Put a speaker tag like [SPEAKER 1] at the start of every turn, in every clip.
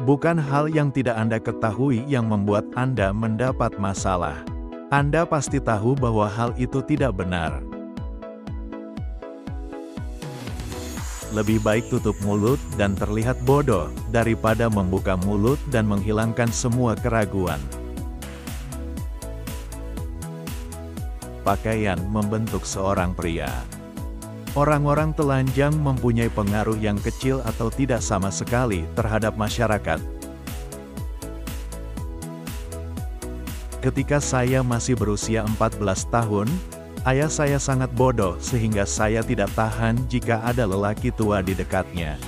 [SPEAKER 1] Bukan hal yang tidak Anda ketahui yang membuat Anda mendapat masalah. Anda pasti tahu bahwa hal itu tidak benar. Lebih baik tutup mulut dan terlihat bodoh, daripada membuka mulut dan menghilangkan semua keraguan. Pakaian membentuk seorang pria. Orang-orang telanjang mempunyai pengaruh yang kecil atau tidak sama sekali terhadap masyarakat. Ketika saya masih berusia 14 tahun, ayah saya sangat bodoh sehingga saya tidak tahan jika ada lelaki tua di dekatnya.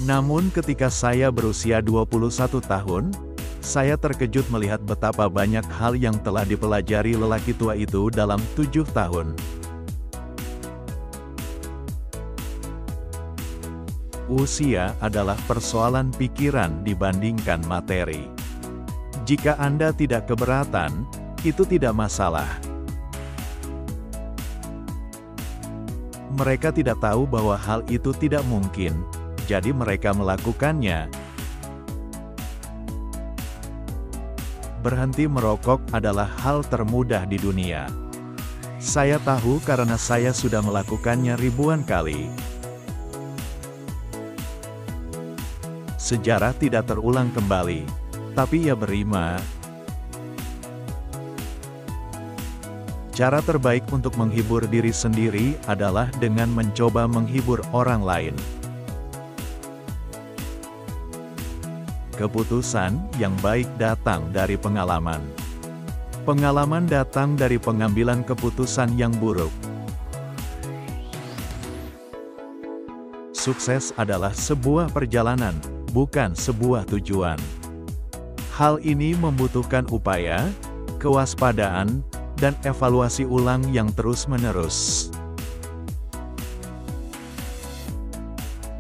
[SPEAKER 1] Namun ketika saya berusia 21 tahun, saya terkejut melihat betapa banyak hal yang telah dipelajari lelaki tua itu dalam 7 tahun. Usia adalah persoalan pikiran dibandingkan materi. Jika Anda tidak keberatan, itu tidak masalah. Mereka tidak tahu bahwa hal itu tidak mungkin, jadi mereka melakukannya. Berhenti merokok adalah hal termudah di dunia. Saya tahu karena saya sudah melakukannya ribuan kali. Sejarah tidak terulang kembali, tapi ia berima. Cara terbaik untuk menghibur diri sendiri adalah dengan mencoba menghibur orang lain. Keputusan yang baik datang dari pengalaman. Pengalaman datang dari pengambilan keputusan yang buruk. Sukses adalah sebuah perjalanan, bukan sebuah tujuan. Hal ini membutuhkan upaya, kewaspadaan, dan evaluasi ulang yang terus-menerus.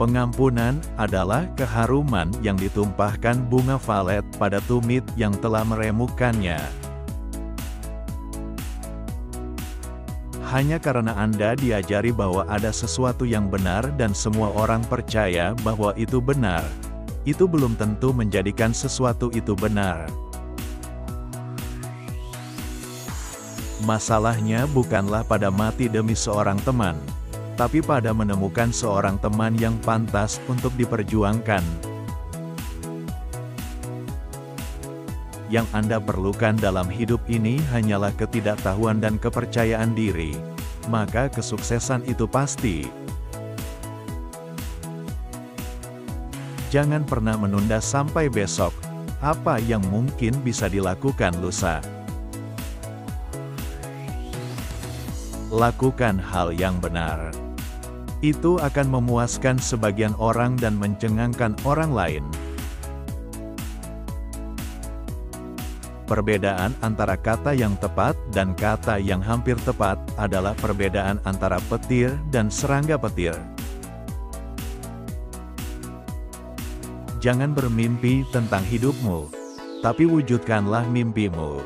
[SPEAKER 1] Pengampunan adalah keharuman yang ditumpahkan bunga valet pada tumit yang telah meremukkannya. Hanya karena Anda diajari bahwa ada sesuatu yang benar dan semua orang percaya bahwa itu benar, itu belum tentu menjadikan sesuatu itu benar. Masalahnya bukanlah pada mati demi seorang teman, tapi pada menemukan seorang teman yang pantas untuk diperjuangkan. Yang Anda perlukan dalam hidup ini hanyalah ketidaktahuan dan kepercayaan diri, maka kesuksesan itu pasti. Jangan pernah menunda sampai besok. Apa yang mungkin bisa dilakukan lusa? Lakukan hal yang benar. Itu akan memuaskan sebagian orang dan mencengangkan orang lain. Perbedaan antara kata yang tepat dan kata yang hampir tepat adalah perbedaan antara petir dan serangga petir. Jangan bermimpi tentang hidupmu, tapi wujudkanlah mimpimu.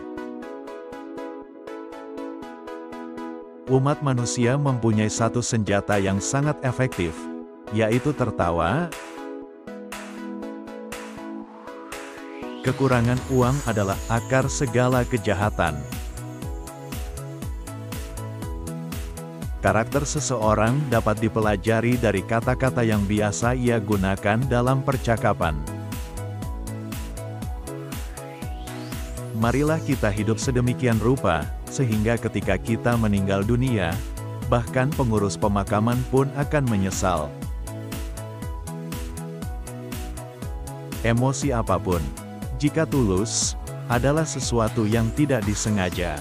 [SPEAKER 1] Umat manusia mempunyai satu senjata yang sangat efektif, yaitu tertawa. Kekurangan uang adalah akar segala kejahatan. Karakter seseorang dapat dipelajari dari kata-kata yang biasa ia gunakan dalam percakapan. Marilah kita hidup sedemikian rupa, sehingga ketika kita meninggal dunia, bahkan pengurus pemakaman pun akan menyesal. Emosi apapun, jika tulus, adalah sesuatu yang tidak disengaja.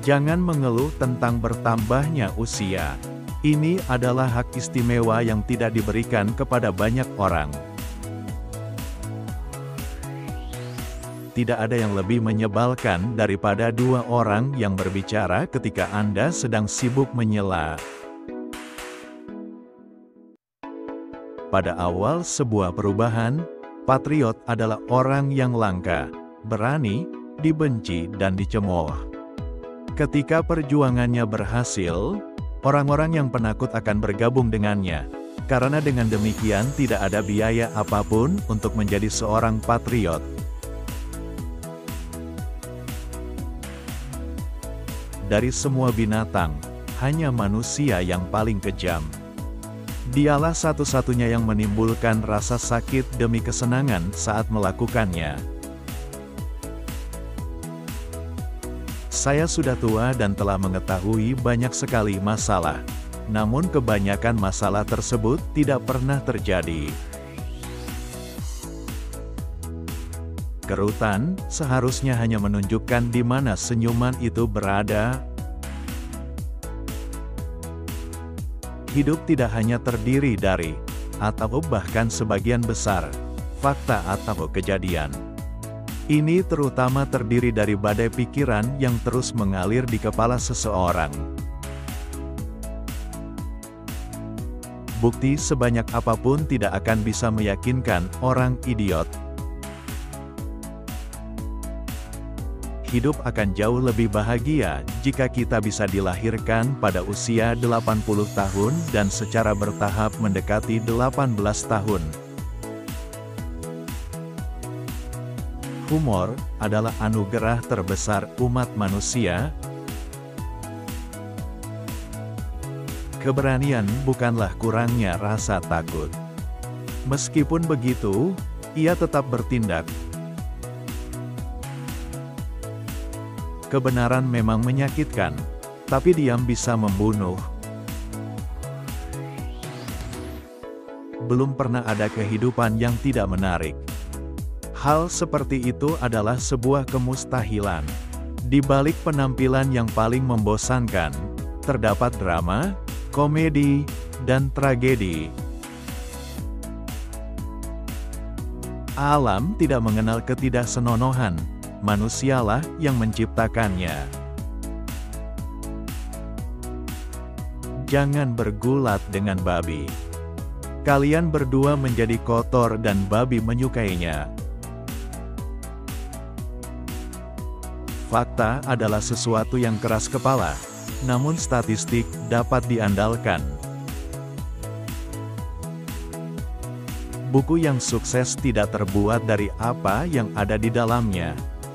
[SPEAKER 1] Jangan mengeluh tentang bertambahnya usia. Ini adalah hak istimewa yang tidak diberikan kepada banyak orang. Tidak ada yang lebih menyebalkan daripada dua orang yang berbicara ketika Anda sedang sibuk menyela. Pada awal sebuah perubahan, patriot adalah orang yang langka, berani, dibenci dan dicemooh. Ketika perjuangannya berhasil, orang-orang yang penakut akan bergabung dengannya, Karena dengan demikian tidak ada biaya apapun untuk menjadi seorang patriot. Dari semua binatang, hanya manusia yang paling kejam. Dialah satu-satunya yang menimbulkan rasa sakit demi kesenangan saat melakukannya. Saya sudah tua dan telah mengetahui banyak sekali masalah. Namun kebanyakan masalah tersebut tidak pernah terjadi. Kerutan seharusnya hanya menunjukkan di mana senyuman itu berada. Hidup tidak hanya terdiri dari, atau bahkan sebagian besar, fakta atau kejadian. Ini terutama terdiri dari badai pikiran yang terus mengalir di kepala seseorang. Bukti sebanyak apapun tidak akan bisa meyakinkan orang idiot. Hidup akan jauh lebih bahagia jika kita bisa dilahirkan pada usia 80 tahun dan secara bertahap mendekati 18 tahun. Humor adalah anugerah terbesar umat manusia. Keberanian bukanlah kurangnya rasa takut. Meskipun begitu, ia tetap bertindak. Kebenaran memang menyakitkan, tapi diam bisa membunuh. Belum pernah ada kehidupan yang tidak menarik. Hal seperti itu adalah sebuah kemustahilan. Di balik penampilan yang paling membosankan, terdapat drama, komedi, dan tragedi. Alam tidak mengenal ketidaksenonohan. Manusialah yang menciptakannya. Jangan bergulat dengan babi. Kalian berdua menjadi kotor dan babi menyukainya. Fakta adalah sesuatu yang keras kepala, namun statistik dapat diandalkan. Buku yang sukses tidak terbuat dari apa yang ada di dalamnya,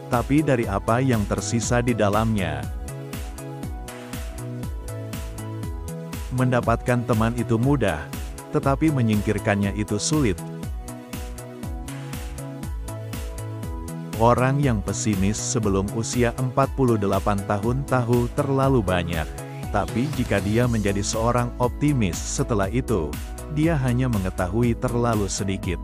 [SPEAKER 1] tapi dari apa yang tersisa di dalamnya. Mendapatkan teman itu mudah, tetapi menyingkirkannya itu sulit. Orang yang pesimis sebelum usia 48 tahun tahu terlalu banyak, tapi jika dia menjadi seorang optimis setelah itu, dia hanya mengetahui terlalu sedikit.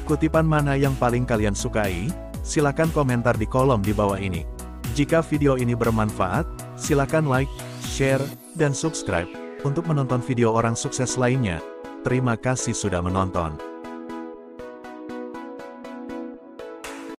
[SPEAKER 1] Kutipan mana yang paling kalian sukai? Silakan komentar di kolom di bawah ini. Jika video ini bermanfaat, silakan like, share, dan subscribe untuk menonton video orang sukses lainnya. Terima kasih sudah menonton.